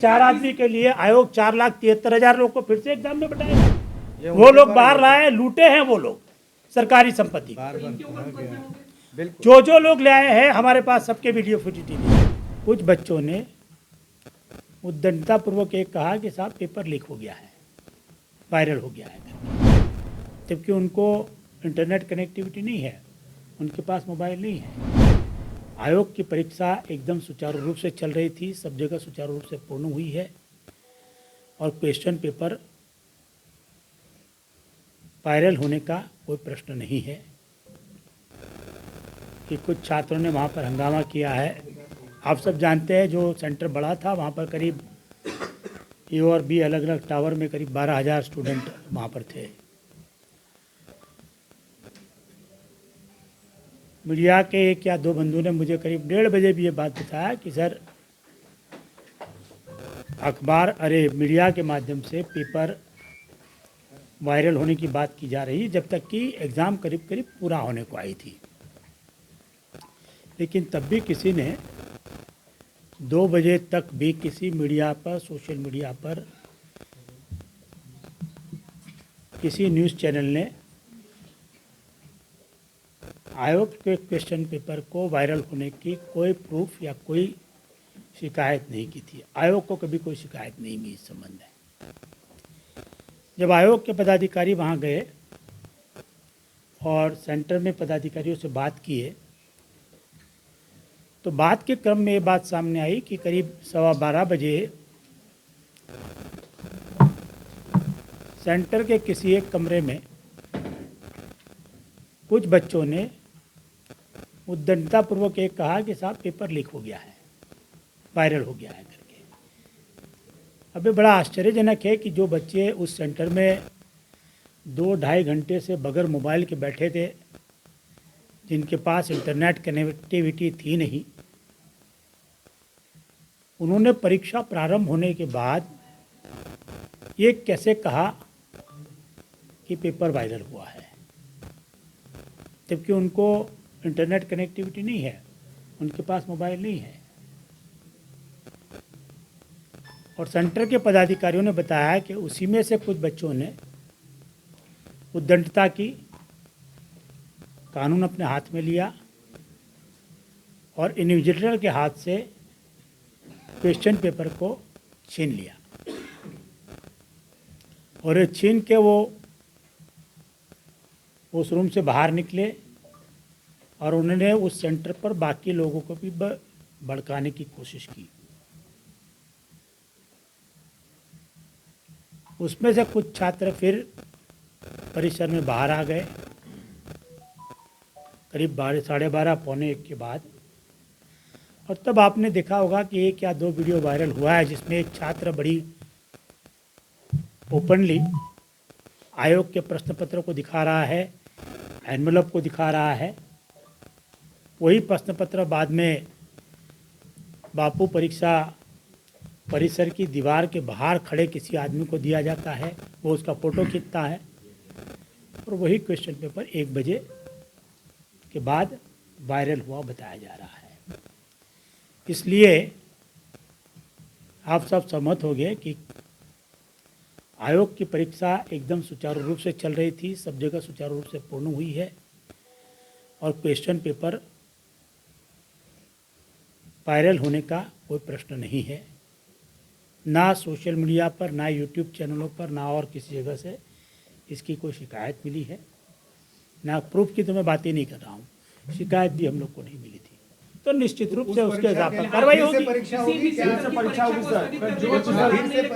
4 आदमी के लिए आयोग 4,73,000 लोग को फिर से एग्जाम में बैठाएगा। वो लोग बाहर लाए, लूटे हैं वो लोग सरकारी संपत्ति। जो लोग ले आए हैं हमारे पास सबके वीडियो फुटेज है। कुछ बच्चों ने उद्दंडतापूर्वक एक कहा कि साहब पेपर लीक हो गया है, वायरल हो गया है, जबकि उनको इंटरनेट कनेक्टिविटी नहीं है, उनके पास मोबाइल नहीं है। आयोग की परीक्षा एकदम सुचारू रूप से चल रही थी, सब जगह सुचारू रूप से पूर्ण हुई है और क्वेश्चन पेपर वायरल होने का कोई प्रश्न नहीं है। कि कुछ छात्रों ने वहाँ पर हंगामा किया है, आप सब जानते हैं। जो सेंटर बड़ा था वहाँ पर करीब ए और बी अलग अलग टावर में करीब 12,000 स्टूडेंट वहाँ पर थे। मीडिया के एक या दो बंधुओं ने मुझे करीब 1:30 बजे भी ये बात बताया कि सर मीडिया के माध्यम से पेपर वायरल होने की बात की जा रही है, जब तक कि एग्ज़ाम करीब करीब पूरा होने को आई थी। लेकिन तब भी किसी ने 2 बजे तक भी किसी मीडिया पर, सोशल मीडिया पर, किसी न्यूज़ चैनल ने आयोग के क्वेश्चन पेपर को वायरल होने की कोई प्रूफ या कोई शिकायत नहीं की थी। आयोग को कभी कोई शिकायत नहीं मिली इस संबंध में। जब आयोग के पदाधिकारी वहाँ गए और सेंटर में पदाधिकारियों से बात किए तो बात के क्रम में ये बात सामने आई कि करीब 12:15 बजे सेंटर के किसी एक कमरे में कुछ बच्चों ने उद्दंडतापूर्वक एक कहा कि साहब पेपर लीक हो गया है, वायरल हो गया है करके। अभी बड़ा आश्चर्यजनक है कि जो बच्चे उस सेंटर में 2-2.5 घंटे से बगैर मोबाइल के बैठे थे, जिनके पास इंटरनेट कनेक्टिविटी थी नहीं, उन्होंने परीक्षा प्रारंभ होने के बाद ये कैसे कहा कि पेपर वायरल हुआ है, जबकि उनको इंटरनेट कनेक्टिविटी नहीं है, उनके पास मोबाइल नहीं है। और सेंटर के पदाधिकारियों ने बताया कि उसी में से कुछ बच्चों ने उद्दंडता की, कानून अपने हाथ में लिया और इन्विजिलेटर के हाथ से क्वेश्चन पेपर को छीन लिया। और ये छीन के वो उस रूम से बाहर निकले और उन्होंने उस सेंटर पर बाकी लोगों को भी भड़काने की कोशिश की। उसमें से कुछ छात्र फिर परिसर में बाहर आ गए करीब 12:30 पौने 1 के बाद। और तब आपने देखा होगा कि 1 या 2 वीडियो वायरल हुआ है जिसमें एक छात्र बड़ी ओपनली आयोग के प्रश्न पत्र को दिखा रहा है, एनवेलप को दिखा रहा है। वही प्रश्न पत्र बाद में बापू परीक्षा परिसर की दीवार के बाहर खड़े किसी आदमी को दिया जाता है, वो उसका फ़ोटो खींचता है और वही क्वेश्चन पेपर 1 बजे के बाद वायरल हुआ बताया जा रहा है। इसलिए आप सब सहमत हो गए कि आयोग की परीक्षा एकदम सुचारू रूप से चल रही थी, सब जगह सुचारू रूप से पूर्ण हुई है और क्वेश्चन पेपर वायरल होने का कोई प्रश्न नहीं है। ना सोशल मीडिया पर, ना यूट्यूब चैनलों पर, ना और किसी जगह से इसकी कोई शिकायत मिली है। ना प्रूफ की तो मैं बात ही नहीं कर रहा हूँ, शिकायत भी हम लोग को नहीं मिली थी। तो निश्चित रूप से उसके हिसाब पर कार्रवाई होगी।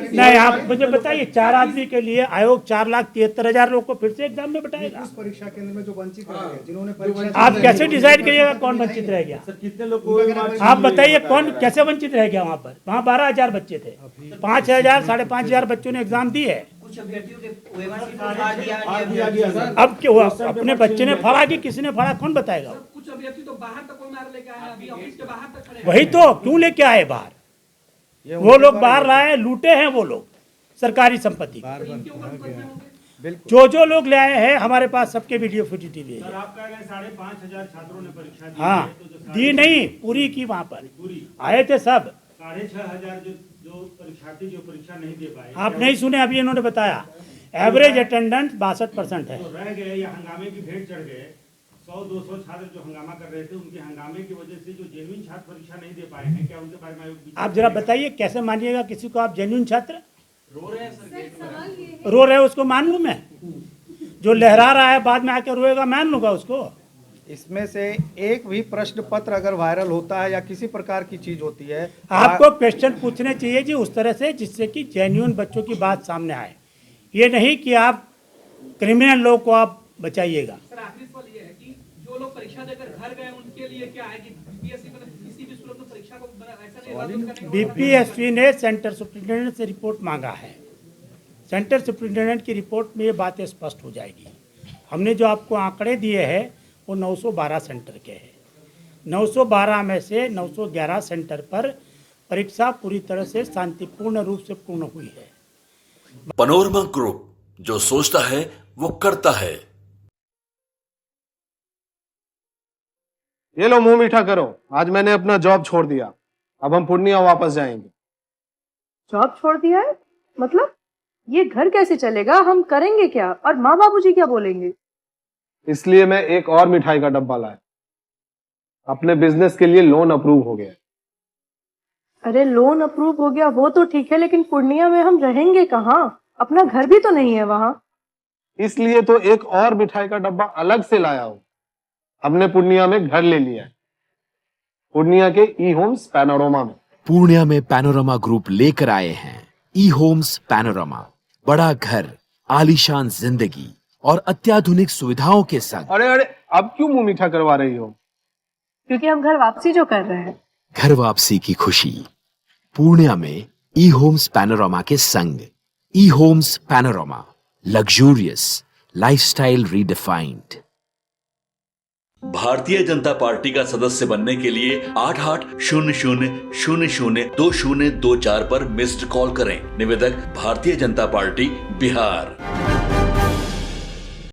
नहीं, आप मुझे बताइए, 4 आदमी के लिए आयोग 4,73,000 लोग को फिर से एग्जाम में बैठाएगा। उस परीक्षा केंद्र में जो वंचित रह गए, जिन्होंने परीक्षा, आप कैसे डिसाइड करिएगा कौन वंचित रह गया? कितने लोग आप बताइए कौन कैसे वंचित रह गया? वहाँ पर 12,000 बच्चे थे, 5,000 5,500 बच्चों ने एग्जाम दी है। कुछ अभ्यर्थियों के वेतन अब क्या हुआ? अपने बच्चे ने फाड़ा कि किसी ने फाड़ा, कौन बताएगा? कुछ अभ्यर्थी तो बाहर तक कोई मार लेके आए, अभी ऑफिस के बाहर तक खड़े हैं। वही तो, क्यों लेके आए बाहर? वो लोग बाहर लाए, लूटे हैं वो लोग सरकारी संपत्ति। जो लोग ले आए हैं हमारे पास सबके वीडियो फुटेज है। सर, आप कह रहे हैं 5,500 छात्रों ने परीक्षा दी। हाँ, दी नहीं, पूरी की। वहाँ पर आए थे सब। 6,500 जो जो परीक्षार्थी जो परीक्षा नहीं दे पाए, आप नहीं सुने, अभी इन्होंने बताया एवरेज अटेंडेंस 62% है। तो रह गए या हंगामे की भेंट चढ़ गए, 100-200 छात्र जो हंगामा कर रहे थे, उनके हंगामे की वजह से जो जेन्युइन छात्र परीक्षा नहीं दे पाए हैं, क्या उनके बारे में आयोग आप जरा बताइए कैसे मानिएगा किसी को आप जेन्युइन छात्र? रो रहे हैं सर गेट में। रो रहे उसको मान लूं मैं? जो लहरा रहा है बाद में आकर रोएगा, मान लूंगा उसको? इसमें से एक भी प्रश्न पत्र अगर वायरल होता है या किसी प्रकार की चीज होती है, आपको क्वेश्चन पूछने चाहिए जी उस तरह से जिससे कि जेन्युइन बच्चों की बात सामने आए, ये नहीं कि आप क्रिमिनल लोग को आप बचाइएगा। सर आखिरी सवाल ये है कि जो लोग परीक्षा देकर घर गए उनके लिए क्या है कि बीपीएससी मतलब किसी भी स्कूल में परीक्षा को ऐसा नहीं रद्द करने का बीपीएससी ने सेंटर सुप्रिंटेंडेंट से रिपोर्ट मांगा है। सेंटर सुप्रिंटेंडेंट की रिपोर्ट में ये बातें स्पष्ट हो जाएगी। हमने जो आपको आंकड़े दिए हैं वो 912 सेंटर के हैं। 912 में से 911 सेंटर पर परीक्षा पूरी तरह से शांतिपूर्ण रूप से पूर्ण हुई है। पैनोरमा ग्रुप, जो सोचता है वो करता है। ये लो मुंह मीठा करो, आज मैंने अपना जॉब छोड़ दिया, अब हम पूर्णिया वापस जाएंगे। जॉब छोड़ दिया है? मतलब ये घर कैसे चलेगा? हम करेंगे क्या? और माँ बाबूजी क्या बोलेंगे? इसलिए मैं एक और मिठाई का डब्बा लाया। अपने बिजनेस के लिए लोन अप्रूव हो गया। अरे लोन अप्रूव हो गया वो तो ठीक है, लेकिन पूर्णिया में हम रहेंगे कहाँ? अपना घर भी तो नहीं है वहाँ। इसलिए तो एक और मिठाई का डब्बा अलग से लाया हूं। हमने पूर्णिया में घर ले लिया है, पूर्णिया के ई होम्स पैनोरमा में। पूर्णिया में पैनोरमा ग्रुप लेकर आए हैं ई होम्स पैनोरमा। बड़ा घर, आलीशान जिंदगी और अत्याधुनिक सुविधाओं के संग। अरे अरे, अब क्यों मुंह मीठा करवा रही हो? क्योंकि हम घर वापसी जो कर रहे हैं। घर वापसी की खुशी पूर्णिया में ई होम्स पैनोरमा के संग। ई homes panorama, luxurious lifestyle redefined. Bharatiya Janata party का सदस्य बनने के लिए 8800002024 पर मिस्ड कॉल करें। निवेदक भारतीय जनता पार्टी बिहार।